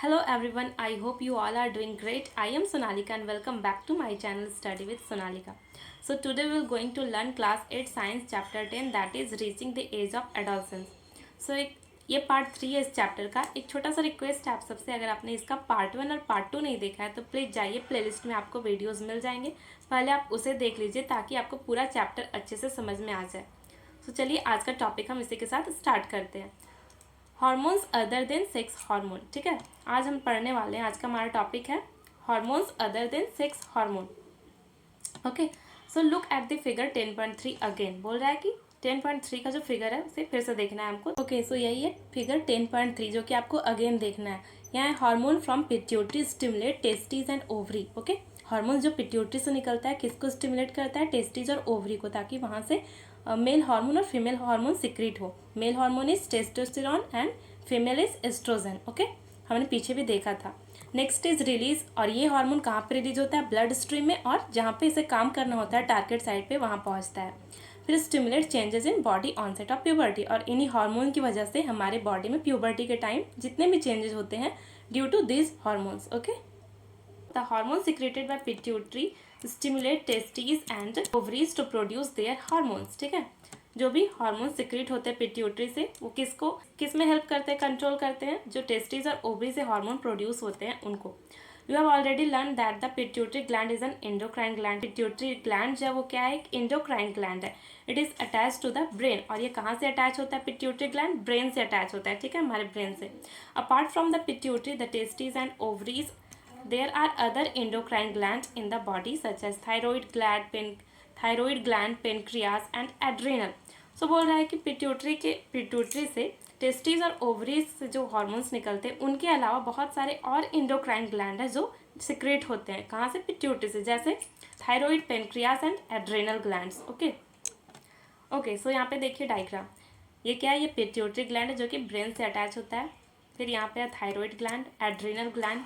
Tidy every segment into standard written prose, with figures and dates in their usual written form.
Hello everyone, I hope you all are doing great. I am Sonalika and welcome back to my channel Study with Sonalika. So today we are going to learn class 8 science chapter 10 that is reaching the age of adolescence. So ये part 3 है इस chapter का। एक छोटा सा request है आप सबसे, अगर आपने इसका पार्ट 1 और पार्ट 2 नहीं देखा है तो प्लीज़ जाइए, प्लेलिस्ट में आपको वीडियोस मिल जाएंगे, पहले आप उसे देख लीजिए ताकि आपको पूरा चैप्टर अच्छे से समझ में आ जाए। तो चलिए आज का टॉपिक हम इसी के साथ स्टार्ट करते हैं। Hormones other than sex hormone. ठीक है, आज हम पढ़ने वाले हैं, आज का हमारा टॉपिक है hormones other than sex hormone. Okay, so look at the figure 10.3 again. बोल रहा है कि 10.3 का जो फिगर है उसे फिर से देखना है हमको। ओके, सो यही है फिगर 10.3 जो कि आपको अगेन देखना है। यहाँ है hormone from pituitary stimulate testes and ovary. Okay, hormone जो पिट्यूटरी से निकलता है किसको स्टिमुलेट करता है? टेस्टिस और ओवरी को, ताकि वहाँ से मेल हार्मोन और फीमेल हार्मोन सिक्रीट हो। Male hormone is testosterone and female is estrogen. Okay, हमने पीछे भी देखा था। नेक्स्ट इज रिलीज, और ये हार्मोन कहाँ पे रिलीज होता है? ब्लड स्ट्रीम में, और जहाँ पे इसे काम करना होता है टारगेट साइड पे वहाँ पहुँचता है। फिर stimulate changes in body onset of puberty, और इन्हीं हार्मोन की वजह से हमारे बॉडी में प्यूबर्टी के टाइम जितने भी चेंजेस होते हैं due to this hormones. Okay, the hormone secreted by pituitary stimulate testes and ovaries to produce their hormones. ठीक है, जो भी हार्मोन सिक्रेट होते हैं पिट्यूटरी से वो किस में हेल्प करते हैं? कंट्रोल करते हैं जो टेस्टिस और ओवरी से हार्मोन प्रोड्यूस होते हैं उनको। You have already learn that the pituitary gland is an endocrine gland. Pituitary gland जो है वो क्या है? एक एंडोक्राइन ग्लैंड है। It is attach to the brain, और ये कहाँ से अटैच होता है? पिट्यूटरी ग्लैंड ब्रेन से अटैच होता है। ठीक है, हमारे ब्रेन से। Apart from the pituitary the testes and ovaries there are other endocrine glands in the body such as thyroid gland, pancreas and adrenal. So बोल रहा है कि पिट्यूटरी से टेस्टिस और ओवरीज से जो हॉर्मोन्स निकलते हैं उनके अलावा बहुत सारे और एंडोक्राइन ग्लैंड है जो सिक्रेट होते हैं। कहाँ से? पिट्यूटरी से, जैसे thyroid, pancreas and adrenal glands. Okay, so यहाँ पे देखिए डायग्राम। ये क्या है? ये पिट्यूटरी ग्लैंड है जो कि ब्रेन से अटैच होता है। फिर यहाँ पे है thyroid gland, adrenal gland,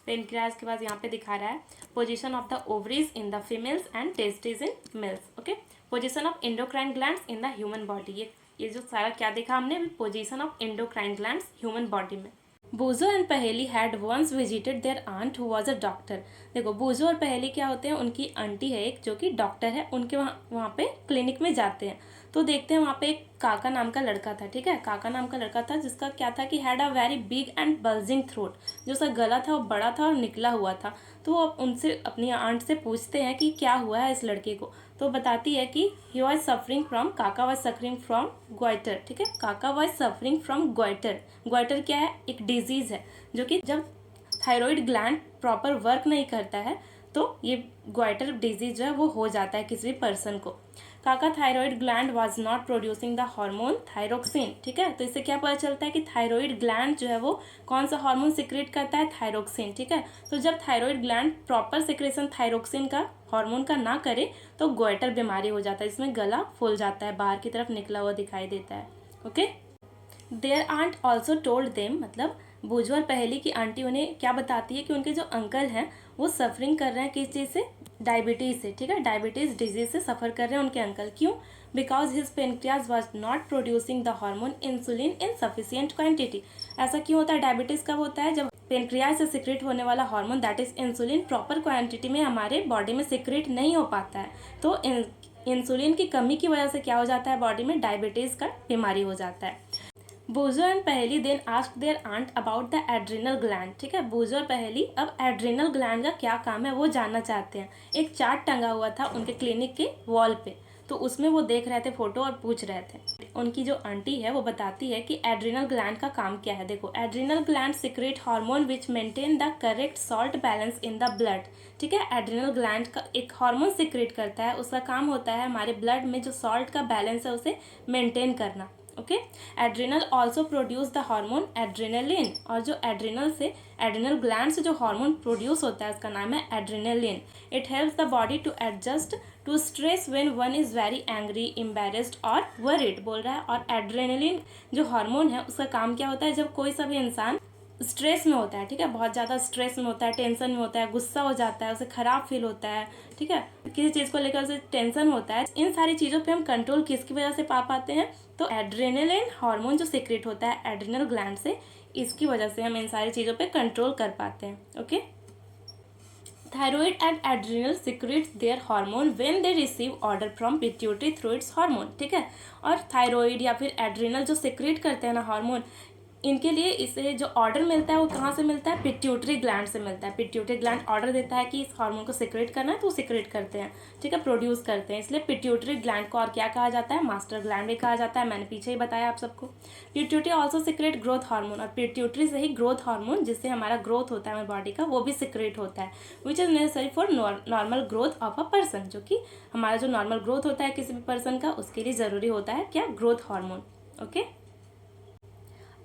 pancreas के बाद यहाँ पे दिखा रहा है position of the ovaries in the females and testes in males. Okay, position of endocrine glands in the human body. ये जो सारा क्या देखा हमने? Position of endocrine glands human body में। Boojho and Paheli had once visited their aunt who was a doctor. देखो, बूजो और पहेली क्या होते हैं? उनकी आंटी है एक जो कि डॉक्टर है, उनके वहाँ पे क्लिनिक में जाते हैं तो देखते हैं वहाँ पे एक काका नाम का लड़का था। ठीक है, काका नाम का लड़का था जिसका क्या था कि had a very big and bulging throat. जो उसका गला था वो बड़ा था और निकला हुआ था। तो वो उनसे, अपनी आंट से पूछते हैं कि क्या हुआ है इस लड़के को। तो बताती है कि ही वॉज सफरिंग फ्रॉम, काका वॉज सफरिंग फ्रॉम ग्वाइटर। ठीक है, काका was suffering from goitre. Goitre क्या है? एक डिजीज है जो कि जब थायराइड ग्लैंड प्रॉपर वर्क नहीं करता है तो ये ग्वाइटर डिजीज जो है वो हो जाता है किसी भी पर्सन को। काका thyroid gland was not producing the hormone thyroxine. ठीक है, तो इससे क्या पता चलता है कि थायराइड ग्लैंड जो है वो कौन सा हार्मोन सिक्रेट करता है? थायरोक्सिन। ठीक है, तो जब thyroid gland proper secretion thyroxine का, हार्मोन का ना करे तो ग्वाइटर बीमारी हो जाता है, जिसमें गला फूल जाता है, बाहर की तरफ निकला हुआ दिखाई देता है। Okay, their aunt also told them, मतलब बूझो और पहेली की आंटी उन्हें क्या बताती है कि उनके जो अंकल हैं वो सफरिंग कर रहे हैं किस चीज़ से? डायबिटीज़ से। ठीक है, डायबिटीज़ डिजीज से सफ़र कर रहे हैं उनके अंकल। क्यों? Because his pancreas was not producing the hormone insulin in sufficient quantity. ऐसा क्यों होता है? डायबिटीज़ कब होता है? जब पेनक्रियाज से सिक्रेट होने वाला hormone that is insulin proper quantity में हमारे बॉडी में सिक्रेट नहीं हो पाता है, तो इंसुलिन की कमी की वजह से क्या हो जाता है? बॉडी में डायबिटीज़ का बीमारी हो जाता है। Boojho and Paheli then ask their aunt about the adrenal gland. ठीक है, बूजो और पहेली अब एड्रिनल ग्लैंड का क्या काम है वो जानना चाहते हैं। एक चार्ट टंगा हुआ था उनके क्लिनिक के वॉल पे, तो उसमें वो देख रहे थे फोटो और पूछ रहे थे। उनकी जो आंटी है वो बताती है कि एड्रिनल ग्लैंड का काम क्या है। देखो, adrenal gland secrete hormone which maintain the correct salt balance in the blood. ठीक है, एड्रिनल ग्लैंड का एक हार्मोन सिक्रेट करता है, उसका काम होता है हमारे ब्लड में जो सॉल्ट का बैलेंस है उसे मेंटेन करना। Okay, adrenal also produce the hormone adrenaline, और जो एड्रिनल ग्लैंड से जो हार्मोन प्रोड्यूस होता है उसका नाम है adrenaline. It helps the body to adjust to stress when one is very angry, embarrassed और वरीड। बोल रहा है, और एड्रेनलिन जो हार्मोन है उसका काम क्या होता है? जब कोई सा भी इंसान स्ट्रेस में होता है, ठीक है, बहुत ज़्यादा स्ट्रेस में होता है, टेंशन में होता है, गुस्सा हो जाता है, उसे खराब फील होता है, ठीक है, किसी चीज़ को लेकर उसे टेंशन होता है, इन सारी चीज़ों पे हम कंट्रोल किसकी वजह से पा पाते हैं? तो एड्रेनलिन हार्मोन जो सिक्रेट होता है एड्रिनल ग्लैंड से, इसकी वजह से हम इन सारी चीज़ों पे कंट्रोल कर पाते हैं. Okay. Thyroid and adrenal secrets their hormone when they receive order from pituitary through its hormone. ठीक है. और थायराइड या फिर एड्रिनल जो सिक्रेट करते हैं ना हार्मोन, इनके लिए इसे जो ऑर्डर मिलता है वो कहाँ से मिलता है? पिट्यूटरी ग्लैंड से मिलता है. पिट्यूटरी ग्लैंड ऑर्डर देता है कि इस हार्मोन को सिक्रेट करना है तो वो सिक्रेट करते हैं. ठीक है, प्रोड्यूस करते हैं. इसलिए पिट्यूटरी ग्लैंड को और क्या कहा जाता है? मास्टर ग्लैंड भी कहा जाता है. मैंने पीछे ही बताया आप सबको. Pituitary also secrete growth hormone, और पिट्यूटरी से ही ग्रोथ हार्मोन जिससे हमारा ग्रोथ होता है हमारे बॉडी का, वो भी सिक्रेट होता है, which is necessary for normal growth of a person. जो कि हमारा जो नॉर्मल ग्रोथ होता है किसी भी पर्सन का, उसके लिए ज़रूरी होता है क्या? Growth hormone. Okay.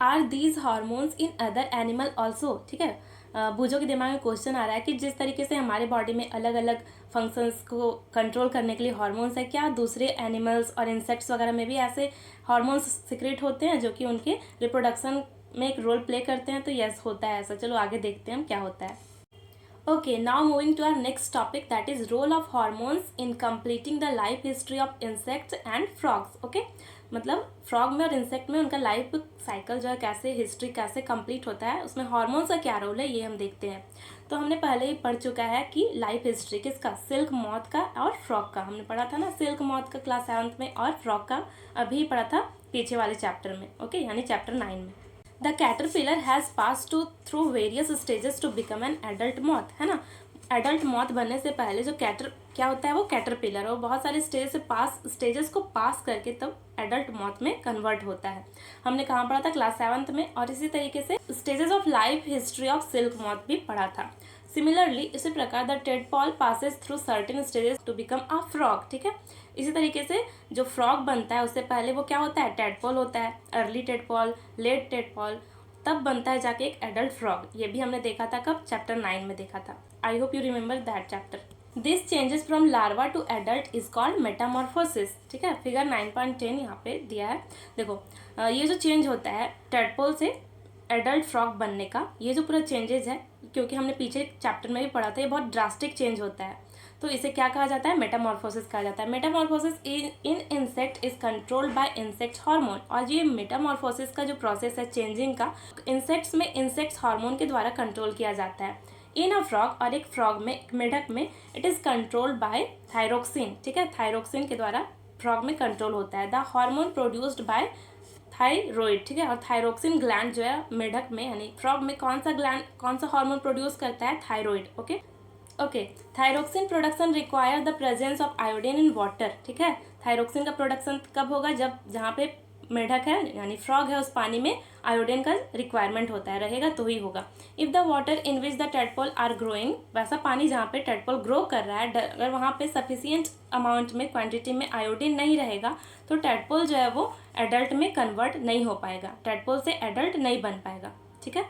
Are these hormones in other animal also. ठीक है, बूझों के दिमाग में क्वेश्चन आ रहा है कि जिस तरीके से हमारे बॉडी में अलग अलग फंक्शंस को कंट्रोल करने के लिए हार्मोन्स है, क्या दूसरे एनिमल्स और इंसेक्ट्स वगैरह में भी ऐसे हार्मोन्स सिक्रेट होते हैं जो कि उनके रिप्रोडक्शन में एक रोल प्ले करते हैं? तो यस, होता है ऐसा. चलो आगे देखते हैं हम क्या होता है. Okay, now moving to our next topic, that is role of hormones in completing the life history of insects and frogs. Okay, मतलब फ्रॉग में और इंसेक्ट में उनका लाइफ साइकिल जो है कैसे, हिस्ट्री कैसे कंप्लीट होता है, उसमें हार्मोन्स का क्या रोल है, ये हम देखते हैं. तो हमने पहले ही पढ़ चुका है कि लाइफ हिस्ट्री किसका? सिल्क मॉथ का और फ्रॉग का. हमने पढ़ा था ना सिल्क मॉथ का क्लास 7th में, और फ्रॉग का अभी पढ़ा था पीछे वाले चैप्टर में. ओके, यानी चैप्टर 9 में. The caterpillar has pass to through various stages to become an adult moth. है ना, एडल्ट मॉथ बनने से पहले जो क्या होता है वो कैटरपिलर, और बहुत सारे स्टेजेस को पास करके तब एडल्ट मॉथ में कन्वर्ट होता है. हमने कहाँ पढ़ा था? क्लास 7th में. और इसी तरीके से stages of life history of silk moth भी पढ़ा था. सिमिलरली इसी प्रकार the tadpole passes through certain stages to become a frog. ठीक है, इसी तरीके से जो फ्रॉग बनता है उससे पहले वो क्या होता है? टेडपॉल होता है. अर्ली टेडपॉल, लेट टेडपॉल, तब बनता है जाके एक एडल्ट फ्रॉग. ये भी हमने देखा था कब? चैप्टर 9 में देखा था. I hope you remember that chapter. This changes from larva to adult is called metamorphosis. ठीक है, फिगर 9.10 यहाँ पे दिया है. देखो, ये जो चेंज होता है टेडपॉल से एडल्ट फ्रॉग बनने का, ये जो पूरा चेंजेस है, क्योंकि हमने पीछे चैप्टर में भी पढ़ा था, ये बहुत ड्रास्टिक चेंज होता है. तो इसे क्या कहा जाता है? मेटामॉर्फोसिस कहा जाता है. Metamorphosis in insect is controlled by insect hormone. और ये मेटामॉर्फोसिस का जो प्रोसेस है चेंजिंग का, इंसेक्ट्स में इंसेक्ट हार्मोन के द्वारा कंट्रोल किया जाता है. इन अ फ्रॉग, और एक फ्रॉग में, एक मेढक में, it is controlled by thyroxine. ठीक है, थायरोक्सिन के द्वारा फ्रॉग में कंट्रोल होता है. The hormone produced by thyroid. ठीक है, और थायरोक्सिन ग्लैंड जो है मेढक में यानी फ्रॉग में कौन सा हार्मोन प्रोड्यूस करता है? Thyroid. Okay, thyroxine production require the presence of iodine in water. ठीक है, थायरोक्सिन का प्रोडक्शन कब होगा? जब जहाँ पे मेढक है यानी फ्रॉग है उस पानी में आयोडीन का रिक्वायरमेंट होता है, रहेगा तो ही होगा. If the water in which the tadpole are growing, वैसा पानी जहाँ पे टेडपॉल ग्रो कर रहा है, अगर वहाँ पे सफिशियंट अमाउंट में, क्वांटिटी में आयोडीन नहीं रहेगा तो टेडपॉल जो है वो एडल्ट में कन्वर्ट नहीं हो पाएगा, टेडपॉल से एडल्ट नहीं बन पाएगा. ठीक है,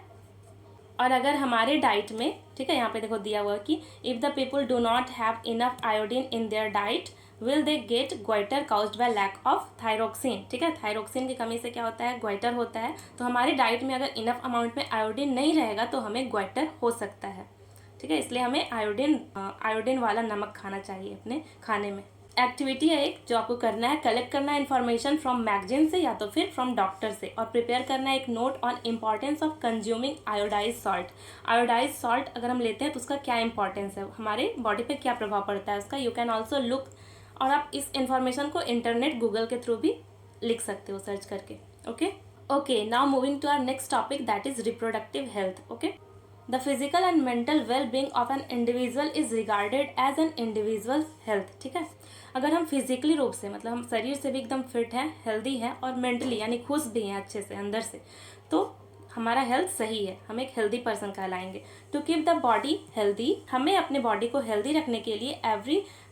और अगर हमारे डाइट में, ठीक है, यहाँ पे देखो दिया हुआ कि if the people do not have enough iodine in their diet will they get goitre caused by lack of thyroxine. ठीक है, थायरोक्सिन की कमी से क्या होता है? ग्वाइटर होता है. तो हमारी डाइट में अगर इनफ अमाउंट में आयोडीन नहीं रहेगा तो हमें ग्वाइटर हो सकता है. ठीक है, इसलिए हमें आयोडीन वाला नमक खाना चाहिए अपने खाने में. एक्टिविटी है एक जो आपको करना है, कलेक्ट करना है इन्फॉर्मेशन फ्रॉम मैगजीन से या तो फिर फ्रॉम डॉक्टर से, और प्रिपेयर करना है एक note on importance of consuming iodise salt. Iodise salt अगर हम लेते हैं तो उसका क्या इंपॉर्टेंस है, हमारे बॉडी पे क्या प्रभाव पड़ता है उसका. यू कैन ऑल्सो लुक, और आप इस इन्फॉर्मेशन को इंटरनेट गूगल के थ्रू भी लिख सकते हो सर्च करके. Okay, now moving to our next topic, that is reproductive health. Okay, the physical and mental well being of an individual is regarded as an individual health. ठीक है, अगर हम फिजिकली रूप से, मतलब हम शरीर से भी एकदम फिट हैं, हेल्दी हैं, और मेंटली यानी खुश भी हैं अच्छे से अंदर से, तो हमारा हेल्थ सही है, हम एक हेल्दी पर्सन कहलाएंगे. To keep the body healthy, हमें अपने बॉडी को हेल्दी रखने के लिए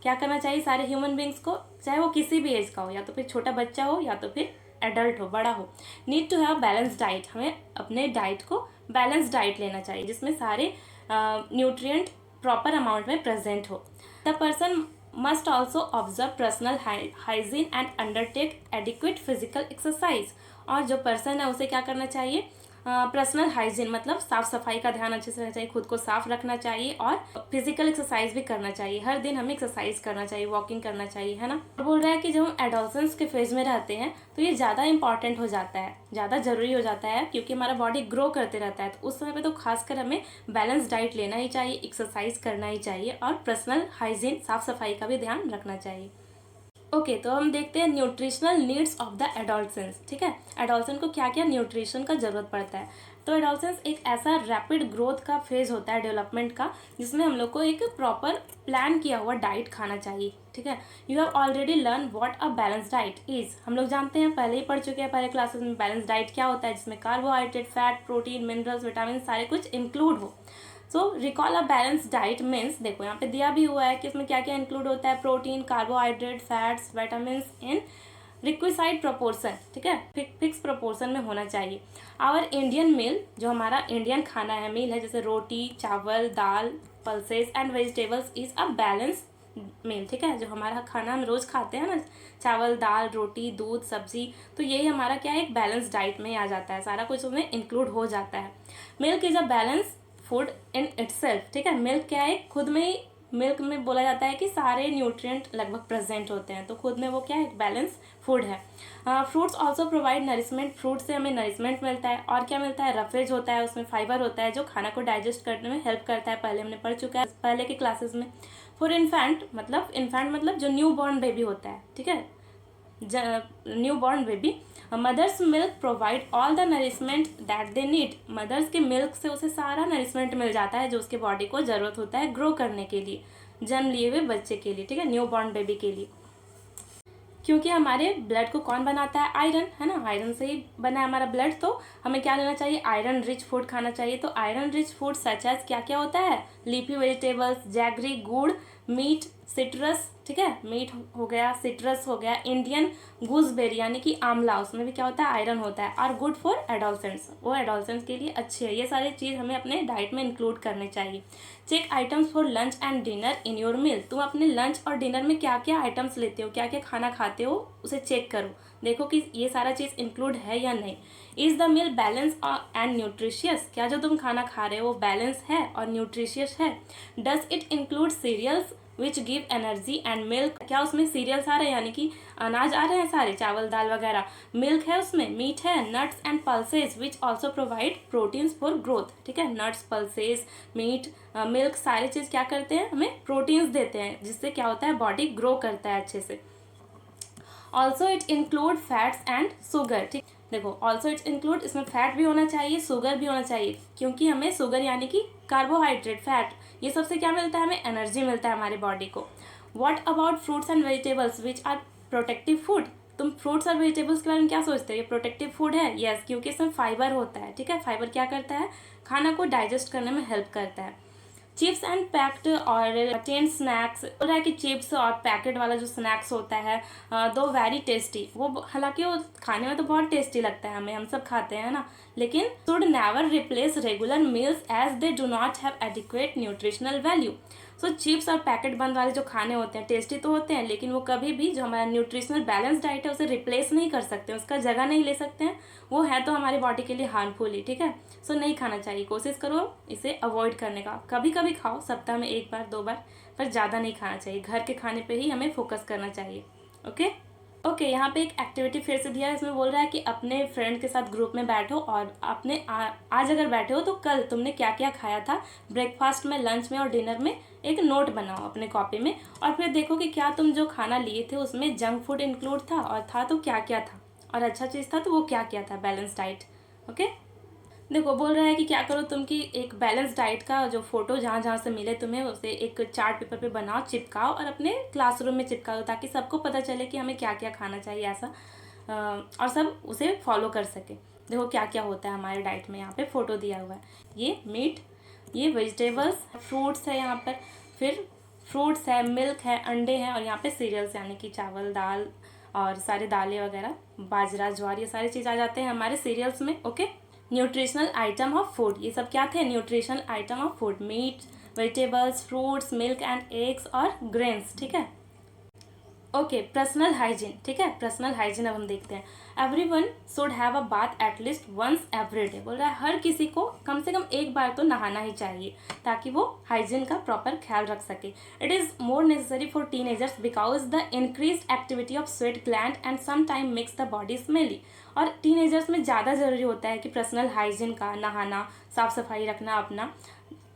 क्या करना चाहिए सारे ह्यूमन बींग्स को, चाहे वो किसी भी एज का हो, या तो फिर छोटा बच्चा हो या तो फिर एडल्ट हो, बड़ा हो. Need to have balance diet, हमें अपने डाइट को बैलेंस डाइट लेना चाहिए जिसमें सारे न्यूट्रिएंट प्रॉपर अमाउंट में प्रेजेंट हो. The person must also observe personal hygiene and undertake adequate physical exercise. और जो पर्सन है उसे क्या करना चाहिए? पर्सनल हाइजीन मतलब साफ सफाई का ध्यान अच्छे से रखना चाहिए, खुद को साफ रखना चाहिए और फिजिकल एक्सरसाइज भी करना चाहिए। हर दिन हमें एक्सरसाइज करना चाहिए, वॉकिंग करना चाहिए, है ना। और बोल रहा है कि जब हम एडोलसेंस के फेज में रहते हैं तो ये ज़्यादा इंपॉर्टेंट हो जाता है, ज़्यादा जरूरी हो जाता है, क्योंकि हमारा बॉडी ग्रो करते रहता है। तो उस समय पे तो खासकर हमें बैलेंस डाइट लेना ही चाहिए, एक्सरसाइज करना ही चाहिए और पर्सनल हाइजीन साफ सफाई का भी ध्यान रखना चाहिए। ओके तो हम देखते हैं nutritional needs of the adolescence. ठीक है, एडोलसेंस को क्या क्या न्यूट्रिशन का जरूरत पड़ता है। तो एडोलसेंस एक ऐसा रैपिड ग्रोथ का फेज होता है डेवलपमेंट का, जिसमें हम लोग को एक प्रॉपर प्लान किया हुआ डाइट खाना चाहिए। ठीक है, you have already learn what a balance diet is. हम लोग जानते हैं, पहले ही पढ़ चुके हैं पहले क्लासेस में बैलेंस डाइट क्या होता है, जिसमें carbohydrate, fat, protein, minerals, vitamin सारे कुछ इंक्लूड हो। So recall a balance diet means, देखो यहाँ पे दिया भी हुआ है कि इसमें क्या क्या इंक्लूड होता है। प्रोटीन, कार्बोहाइड्रेट, फैट्स, विटामिन इन रिक्विसाइड प्रोपोर्शन। ठीक है, फिक्स प्रोपोर्शन में होना चाहिए। आवर इंडियन मील, जो हमारा इंडियन खाना है, मील है, जैसे रोटी, चावल, दाल, pulses and vegetables is a balance meal. ठीक है, जो हमारा खाना हम रोज खाते हैं ना, चावल, दाल, रोटी, दूध, सब्जी, तो यही हमारा क्या है, एक बैलेंस डाइट में ही आ जाता है, सारा कुछ उसमें इंक्लूड हो जाता है। Milk is a balance food in itself. ठीक है, मिल्क क्या है, खुद में ही, मिल्क में बोला जाता है कि सारे न्यूट्रिएंट लगभग प्रेजेंट होते हैं, तो खुद में वो क्या है, एक बैलेंस फूड है। Fruits also provide nourishment. Fruit से हमें नरिशमेंट मिलता है। और क्या मिलता है, रफेज होता है, उसमें फाइबर होता है जो खाना को डाइजेस्ट करने में हेल्प करता है, पहले हमने पढ़ चुका है पहले के क्लासेस में। फॉर इन्फेंट मतलब जो न्यू बॉर्न बेबी होता है, ठीक है, new born baby, mother's milk provide all the nourishment that they need. Mother's के मिल्क से उसे सारा नरिशमेंट मिल जाता है जो उसके बॉडी को जरूरत होता है ग्रो करने के लिए, जन्म लिए हुए बच्चे के लिए। ठीक है, न्यू बॉर्न बेबी के लिए। क्योंकि हमारे ब्लड को कौन बनाता है, आयरन, है ना, आयरन से ही बना है हमारा ब्लड। तो हमें क्या लेना चाहिए, आयरन रिच फूड खाना चाहिए। तो iron rich food such as क्या क्या होता है, लीफी वेजिटेबल्स, जैगरी, गुड़, मीट, सिट्रस। ठीक है, मीट हो गया, सिट्रस हो गया, इंडियन गूसबेरी यानी कि आंवला, उसमें भी क्या होता है, आयरन होता है। और गुड फॉर एडोलसेंट्स, वो एडोलसेंट्स के लिए अच्छे है। ये सारी चीज़ हमें अपने डाइट में इंक्लूड करने चाहिए। Check items for lunch and dinner in your meal. तुम अपने लंच और डिनर में क्या क्या आइटम्स लेते हो, क्या क्या खाना खाते हो, उसे चेक करो, देखो कि ये सारा चीज़ इंक्लूड है या नहीं। Is the meal balance and nutritious. क्या जो तुम खाना खा रहे हो वो बैलेंस है और न्यूट्रिशियस है। Does it include cereals which give energy and milk. क्या उसमें सीरियल्स आ रहे हैं, यानी कि अनाज आ रहे हैं सारे, चावल, दाल वगैरह। मिल्क है उसमें, मीट है, nuts and pulses which also provide proteins for growth. ठीक है, नट्स, पल्सेस, मीट, मिल्क, सारी चीज़ क्या करते हैं, हमें प्रोटीन्स देते हैं, जिससे क्या होता है, बॉडी ग्रो करता है अच्छे से। Also it include fats and sugar. ठीक, देखो ऑल्सो इट्स इंक्लूड, इसमें फैट भी होना चाहिए, शुगर भी होना चाहिए, क्योंकि हमें शुगर यानी कि कार्बोहाइड्रेट, फैट, ये सबसे क्या मिलता है, हमें एनर्जी मिलता है हमारी बॉडी को। What about fruits and vegetables which are protective food. तुम फ्रूट्स और वेजिटेबल्स के बारे में क्या सोचते हो, ये प्रोटेक्टिव फूड है। यस, क्योंकि इसमें फाइबर होता है। ठीक है, फाइबर क्या करता है, खाना को डाइजेस्ट करने में हेल्प करता है। चिप्स एंड पैक्ड और टेन स्नैक्स, हो रहा है कि चिप्स और पैकेट वाला जो स्नैक्स होता है, दो वेरी टेस्टी, वो हालांकि वो खाने में तो बहुत टेस्टी लगता है हमें, हम सब खाते हैं ना, लेकिन should never replace regular meals as they do not have adequate nutritional value. So chips और पैकेट बंद वाले जो खाने होते हैं टेस्टी तो होते हैं, लेकिन वो कभी भी जो हमारा न्यूट्रिशनल बैलेंस डाइट है उसे रिप्लेस नहीं कर सकते, उसका जगह नहीं ले सकते हैं, वो है तो हमारी बॉडी के लिए हार्मफुल ही। ठीक है, सो नहीं खाना चाहिए, कोशिश करो इसे अवॉइड करने का। कभी कभी खाओ, सप्ताह में 1 बार 2 बार, पर ज़्यादा नहीं खाना चाहिए। घर के खाने पे ही हमें फोकस करना चाहिए। ओके, यहाँ पे एक एक्टिविटी फिर से दिया है, इसमें बोल रहा है कि अपने फ्रेंड के साथ ग्रुप में बैठो और अपने आज अगर बैठे हो तो कल तुमने क्या क्या खाया था ब्रेकफास्ट में, लंच में और डिनर में, एक नोट बनाओ अपने कॉपी में, और फिर देखो कि क्या तुम जो खाना लिए थे उसमें जंक फूड इंक्लूड था, और था तो क्या क्या था, और अच्छा चीज़ था तो वो क्या क्या था, बैलेंस डाइट। ओके, देखो बोल रहा है कि क्या करो तुम, कि एक बैलेंस डाइट का जो फोटो जहाँ जहाँ से मिले तुम्हें उसे एक चार्ट पेपर पे बनाओ, चिपकाओ और अपने क्लासरूम में चिपकाओ, ताकि सबको पता चले कि हमें क्या क्या खाना चाहिए ऐसा, और सब उसे फॉलो कर सके। देखो क्या क्या होता है हमारे डाइट में, यहाँ पे फोटो दिया हुआ है, ये मीट, ये वेजिटेबल्स, फ्रूट्स है यहाँ पर, फिर फ्रूट्स है, मिल्क है, अंडे हैं, और यहाँ पे सीरियल्स यानी कि चावल, दाल और सारे दालें वगैरह, बाजरा, ज्वार, ये सारी चीज़ आ जाते हैं हमारे सीरियल्स में। Okay, nutritional item of food, ये सब क्या थे, nutritional item of food, meat, vegetables, fruits, milk and eggs और ग्रेन्स। ठीक है, ओके, पर्सनल हाइजीन, ठीक है, पर्सनल हाइजीन अब हम देखते हैं। Everyone should have a bath at least once every day, बोल रहा है हर किसी को कम से कम एक बार तो नहाना ही चाहिए ताकि वो हाइजीन का प्रॉपर ख्याल रख सके। It is more necessary for teenagers because the increase activity of sweat gland and some time makes the body smelly. और टीनेजर्स में ज़्यादा ज़रूरी होता है कि पर्सनल हाइजीन का, नहाना, साफ सफाई रखना अपना।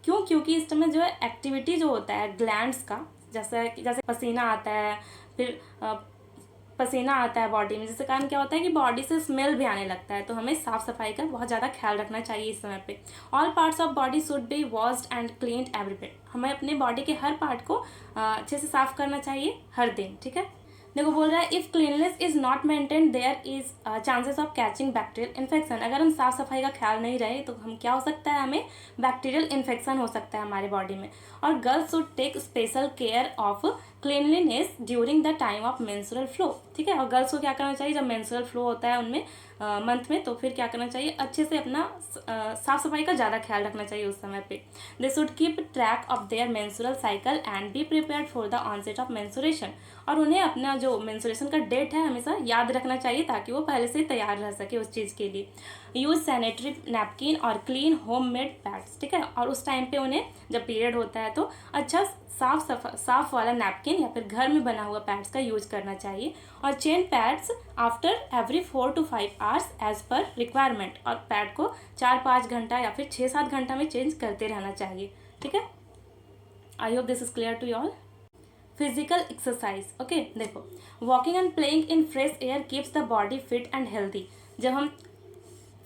क्यों? क्योंकि इस समय जो है एक्टिविटी जो होता है ग्लैंड्स का, जैसे पसीना आता है, फिर पसीना आता है बॉडी में, जिसके कारण क्या होता है कि बॉडी से स्मेल भी आने लगता है। तो हमें साफ सफाई का बहुत ज़्यादा ख्याल रखना चाहिए इस समय पे। All parts of body should be washed and cleaned every day, हमें अपने बॉडी के हर पार्ट को अच्छे से साफ करना चाहिए हर दिन, ठीक है। देखो बोल रहा है if cleanness is not maintain there is chances of catching bacterial infection. अगर हम साफ सफाई का ख्याल नहीं रहे तो हम क्या हो सकता है, हमें बैक्टीरियल इन्फेक्शन हो सकता है हमारे बॉडी में। और girls should take special care of cleanliness during the time of menstrual flow, ठीक है। और गर्ल्स को क्या करना चाहिए, जब मेंस्ट्रुअल फ्लो होता है उनमें मंथ में, तो फिर क्या करना चाहिए, अच्छे से अपना साफ सफाई का ज़्यादा ख्याल रखना चाहिए उस समय पे। They should keep track of their menstrual cycle and be prepared for the onset of menstruation. और उन्हें अपना जो मेंस्ट्रुएशन का डेट है हमेशा याद रखना चाहिए ताकि वो पहले से तैयार रह सके उस चीज़ के लिए। यूज सैनिटरी नैपकिन और क्लीन होम मेड पैड्स, ठीक है। और उस टाइम पे उन्हें जब पीरियड होता है तो अच्छा साफ वाला नैपकिन या फिर घर में बना हुआ पैड्स का यूज करना चाहिए। और change pads after every 4 to 5 hours as per requirement. और पैड को 4-5 घंटा या फिर 6-7 घंटा में चेंज करते रहना चाहिए, ठीक है। I hope this is clear to you all. Physical exercise, okay, देखो walking and playing in fresh air keeps the body fit and healthy. जब हम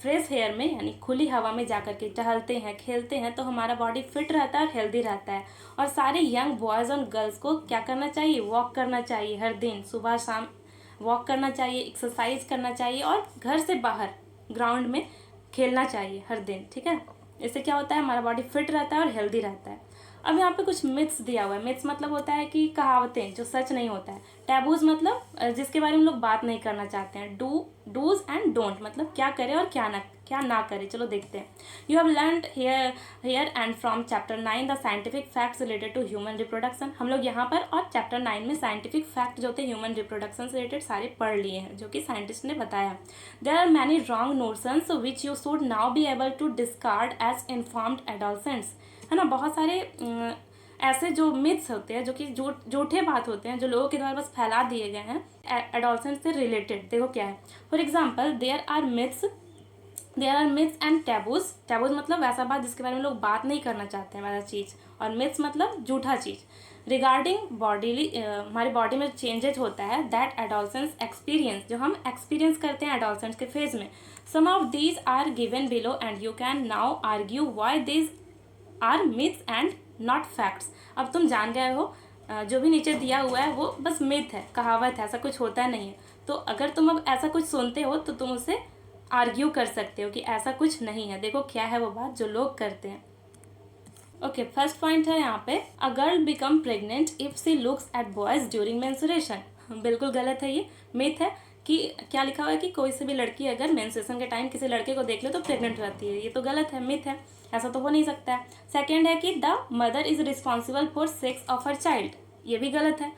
फ्रेश एयर में यानी खुली हवा में जाकर के टहलते हैं, खेलते हैं, तो हमारा बॉडी फिट रहता है और हेल्दी रहता है। और सारे यंग बॉयज़ और गर्ल्स को क्या करना चाहिए, वॉक करना चाहिए हर दिन, सुबह शाम वॉक करना चाहिए, एक्सरसाइज करना चाहिए और घर से बाहर ग्राउंड में खेलना चाहिए हर दिन, ठीक है। इससे क्या होता है, हमारा बॉडी फिट रहता है और हेल्दी रहता है। अब यहाँ पे कुछ मिथ्स दिया हुआ है। मिथ्स मतलब होता है कि कहावतें जो सच नहीं होता है। टैबूज मतलब जिसके बारे में लोग बात नहीं करना चाहते हैं। डूज एंड डोंट मतलब क्या करे और क्या ना करे। चलो देखते हैं। You have learned here and from chapter 9 the scientific facts related to human reproduction. हम लोग यहाँ पर और चैप्टर 9 में साइंटिफिक फैक्ट जो थे ह्यूमन रिप्रोडक्शन से रिलेटेड सारे पढ़ लिए हैं, जो कि साइंटिस्ट ने बताया। There are many wrong notions which you should now be able to discard as informed adolescents, है ना। बहुत सारे ऐसे जो मिथ्स होते हैं, जो कि झूठे बात होते हैं, जो लोगों के द्वारा बस फैला दिए गए हैं एडोलसेंट से रिलेटेड। देखो क्या है, for example there are myths and taboos. Taboos मतलब वैसा बात जिसके बारे में लोग बात नहीं करना चाहते हैं, वैसा चीज़। और मिथ्स मतलब झूठा चीज़। रिगार्डिंग बॉडीली हमारी बॉडी में चेंजेज होता है दैट एडोलसेंस एक्सपीरियंस, जो हम एक्सपीरियंस करते हैं एडोलसेंस के फेज में। Some of these are given below and you can now argue why these are myths and not facts. अब तुम जान गए हो जो भी नीचे दिया हुआ है वो बस मिथ है, कहावत है, ऐसा कुछ होता नहीं है। तो अगर तुम अब ऐसा कुछ सुनते हो तो तुम उससे आर्ग्यू कर सकते हो कि ऐसा कुछ नहीं है। देखो क्या है वो बात जो लोग करते हैं। ओके, फर्स्ट पॉइंट है यहाँ पे, a girl become pregnant if she looks at boys during menstruation. बिल्कुल गलत है, ये मिथ है। कि क्या लिखा हुआ है कि कोई से भी लड़की अगर मेंस्ट्रुएशन के टाइम किसी लड़के को देख ले तो प्रेग्नेंट रहती है। ये तो गलत है, मिथ है, ऐसा तो हो नहीं सकता है। सेकेंड है कि the mother is responsible for sex of her child. ये भी गलत है।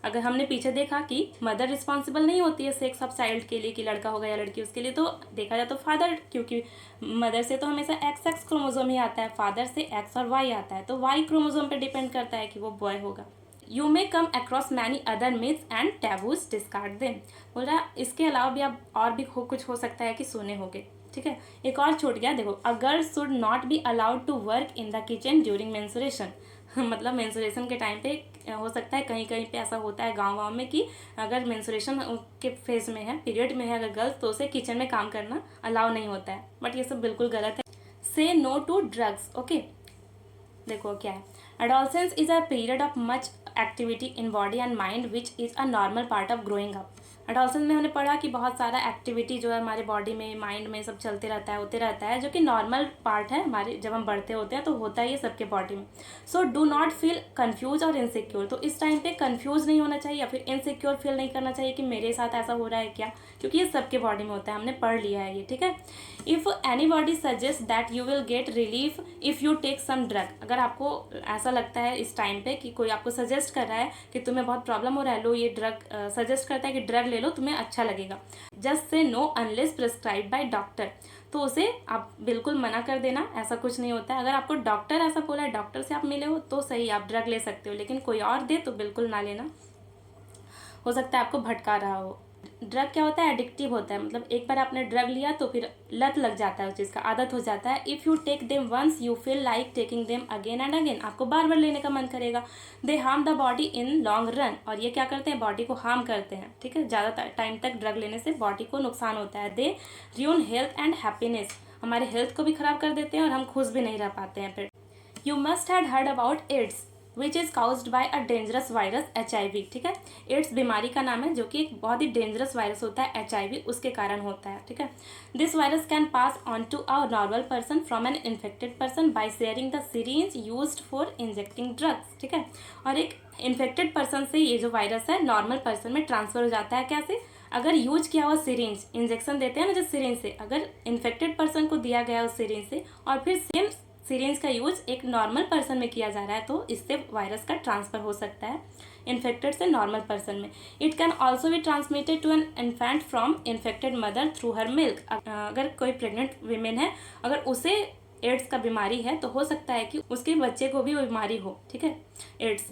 अगर हमने पीछे देखा कि मदर रिस्पॉन्सिबल नहीं होती है सेक्स ऑफ चाइल्ड के लिए, कि लड़का होगा या लड़की, उसके लिए तो देखा जाए तो फादर, क्योंकि मदर से तो हमेशा एक्स क्रोमोसोम ही आता है, फादर से एक्स और वाई आता है, तो वाई क्रोमोसोम पे डिपेंड करता है कि वो बॉय होगा। You may come across many other myths and taboos, discard them. बोल रहा है इसके अलावा भी आप और भी कुछ हो सकता है कि सुने होंगे, ठीक है। एक और छूट गया, देखो, a girl should not be allowed to work in the kitchen during menstruation. मतलब मेंस्ट्रुएशन के टाइम पे हो सकता है कहीं कहीं पे ऐसा होता है गांव में कि अगर मेंस्ट्रुएशन के फेज में है, पीरियड में है अगर गर्ल्स, तो उसे किचन में काम करना अलाउ नहीं होता है। बट ये सब बिल्कुल गलत है। से नो टू ड्रग्स, ओके। देखो क्या है, adolescence is a period of much activity in body and mind which is a normal part of growing up. Adolescence में हमने पढ़ा कि बहुत सारा एक्टिविटी जो है हमारे बॉडी में, माइंड में सब चलते रहता है, होते रहता है, जो कि नॉर्मल पार्ट है हमारे, जब हम बढ़ते होते हैं तो होता ही है सबके बॉडी में। So do not feel confuse और इनसिक्योर। तो इस टाइम पे कन्फ्यूज नहीं होना चाहिए या फिर इनसिक्योर फील नहीं करना चाहिए कि मेरे साथ ऐसा हो रहा है क्या, क्योंकि ये सबके बॉडी में होता है, हमने पढ़ लिया है ये, ठीक है। If anybody suggest that you will get relief if you take some drug, अगर आपको ऐसा लगता है इस टाइम पे कि कोई आपको सजेस्ट कर रहा है कि तुम्हें बहुत प्रॉब्लम हो रहा है, लो ये ड्रग, सजेस्ट करता है कि ड्रग ले लो तुम्हें अच्छा लगेगा, just say know unless prescribe by doctor, तो उसे आप बिल्कुल मना कर देना, ऐसा कुछ नहीं होता है। अगर आपको डॉक्टर ऐसा बोला है, डॉक्टर से आप मिले हो तो सही, आप ड्रग ले सकते हो, लेकिन कोई और दे तो बिल्कुल ना लेना, हो सकता है आपको भटका रहा हो। ड्रग क्या होता है, एडिक्टिव होता है, मतलब एक बार आपने ड्रग लिया तो फिर लत लग जाता है उस चीज़ का, आदत हो जाता है। If you take them once you feel like taking them again and again, आपको बार बार लेने का मन करेगा। They harm the body in long run, और ये क्या करते हैं, बॉडी को हार्म करते हैं, ठीक है। ज़्यादा टाइम तक ड्रग लेने से बॉडी को नुकसान होता है। दे र्यून हेल्थ एंड हैप्पीनेस, हमारे हेल्थ को भी ख़राब कर देते हैं और हम खुश भी नहीं रह पाते हैं फिर। You must had heard about AIDS which is caused by a dangerous virus HIV, ठीक है। एड्स बीमारी का नाम है, जो कि एक बहुत ही डेंजरस वायरस होता है, HIV, उसके कारण होता है, ठीक है। This virus can pass on to a normal person from an infected person by sharing the syringe used for injecting drugs, ठीक है। और एक इन्फेक्टेड पर्सन से ये जो वायरस है नॉर्मल पर्सन में ट्रांसफर हो जाता है, कैसे, अगर यूज किया हुआ सिरिंज, इंजेक्शन देते हैं ना जिस सिरिंज से, अगर इन्फेक्टेड पर्सन को दिया गया उस सिरिंज से और फिर सेम सिरिंज का यूज एक नॉर्मल पर्सन में किया जा रहा है, तो इससे वायरस का ट्रांसफर हो सकता है इन्फेक्टेड से नॉर्मल पर्सन में। It can also be transmitted to an infant from infected mother through her milk, अगर कोई प्रेग्नेंट वीमेन है, अगर उसे एड्स का बीमारी है तो हो सकता है कि उसके बच्चे को भी वो बीमारी हो, ठीक है, एड्स।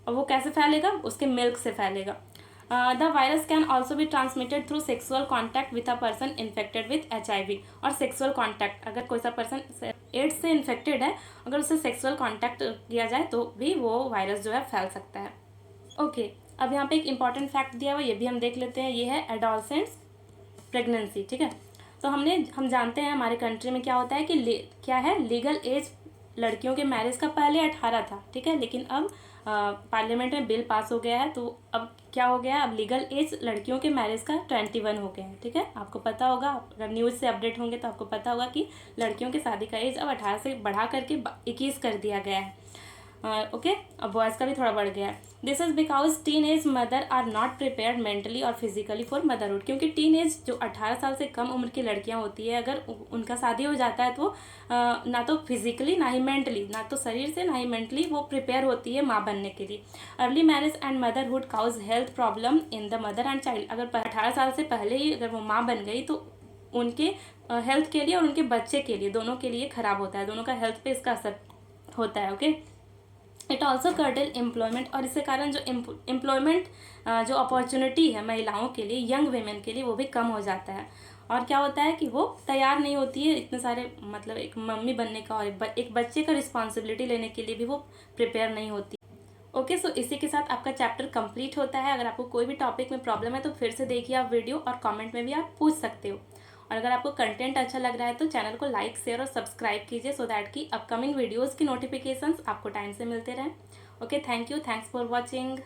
और वो कैसे फैलेगा, उसके मिल्क से फैलेगा। The virus can also be transmitted through sexual contact with a person infected with HIV, और सेक्सुअल कॉन्टैक्ट, अगर कोई सा पर्सन एड्स से इन्फेक्टेड है, अगर उससे सेक्सुअल कॉन्टैक्ट किया जाए तो भी वो वायरस जो है फैल सकता है। ओके, अब यहाँ पे एक इंपॉर्टेंट फैक्ट दिया हुआ, ये भी हम देख लेते हैं, ये है एडोलसेंट्स प्रेगनेंसी, ठीक है। तो हम जानते हैं हमारे कंट्री में क्या होता है कि क्या है, लीगल एज लड़कियों के मैरिज का पहले 18 था, ठीक है, लेकिन अब पार्लियामेंट में बिल पास हो गया है, तो अब क्या हो गया, अब लीगल एज लड़कियों के मैरिज का 21 हो गया है, ठीक है। आपको पता होगा, अगर न्यूज़ से अपडेट होंगे तो आपको पता होगा कि लड़कियों की शादी का एज अब 18 से बढ़ा करके 21 कर दिया गया है। ओके, अब बॉयज़ का भी थोड़ा बढ़ गया है। This is because teenage mother are not prepared mentally और फिजिकली फॉर मदरहुड, क्योंकि टीन एज जो 18 साल से कम उम्र की लड़कियां होती है, अगर उनका शादी हो जाता है तो ना तो फिजिकली ना ही मेंटली, ना तो शरीर से ना ही मेंटली वो प्रिपेयर होती है माँ बनने के लिए। Early marriage and motherhood cause health problem in the mother and child, अगर 18 साल से पहले ही अगर वो माँ बन गई तो उनके हेल्थ के लिए और उनके बच्चे के लिए, दोनों के लिए ख़राब होता है, दोनों का हेल्थ पे इसका असर होता है। Okay, it also cartel employment, और इसके कारण जो एम्प्लॉयमेंट जो अपॉर्चुनिटी है महिलाओं के लिए, यंग वेमेन के लिए, वो भी कम हो जाता है। और क्या होता है कि वो तैयार नहीं होती है इतने सारे, मतलब एक मम्मी बनने का और एक बच्चे का रिस्पॉन्सिबिलिटी लेने के लिए भी वो प्रिपेयर नहीं होती। ओके, सो इसी के साथ आपका चैप्टर कंप्लीट होता है। अगर आपको कोई भी टॉपिक में प्रॉब्लम है तो फिर से देखिए आप वीडियो, और कमेंट में भी आप पूछ सकते हो। और अगर आपको कंटेंट अच्छा लग रहा है तो चैनल को लाइक, शेयर और सब्सक्राइब कीजिए, सो दैट कि अपकमिंग वीडियोज़ की नोटिफिकेशंस आपको टाइम से मिलते रहें। Okay, thank you, thanks for watching.